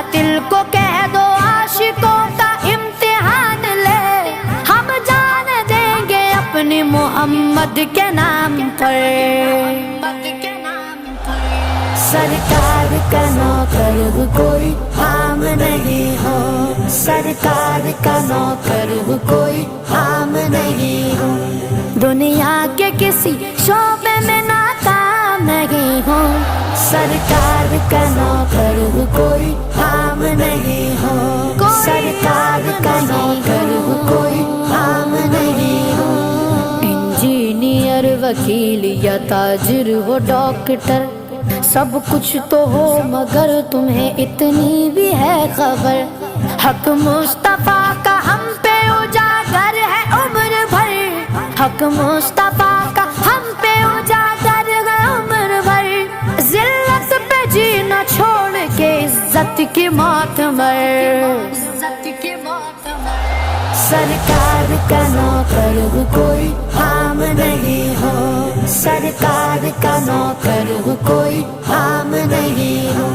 باطل کو کہہ دو عاشقوں کا امتحان لے، ہم جان دیں گے اپنے محمد کے نام پر۔ سرکار کا نوکر کوئی عام نہیں ہو، سرکار کا نوکر کوئی عام نہیں ہو، دنیا کے کسی شعبے میں ناکام نہیں ہو، سرکار کا نوکر کوئی عام نہیں ہو، سرکار کا نوکر کوئی عام نہیں ہو۔ انجینئر، وکیل یا تاجر ہو، ڈاکٹر، سب کچھ تو ہو مگر تمہیں اتنی بھی ہے خبر، حق مصطفیٰ کا ہم پہ اجاگر ہے عمر بھر، حق مصطفیٰ کا ہم پہ اجاگر ہے عمر بھر، ذلت پہ جینا چھوڑ کے عزت کی موت مر۔ سرکار کا نوکر کوئی عام نہیں ہو، سرکار کا نوکر کوئی عام نہیں ہو،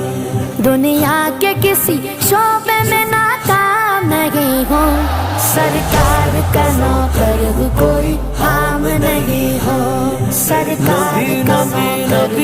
دنیا کے کسی شعبے میں ناکام نہیں ہو، سرکار کا نوکر کوئی عام نہیں ہو، سرکار کا نوکر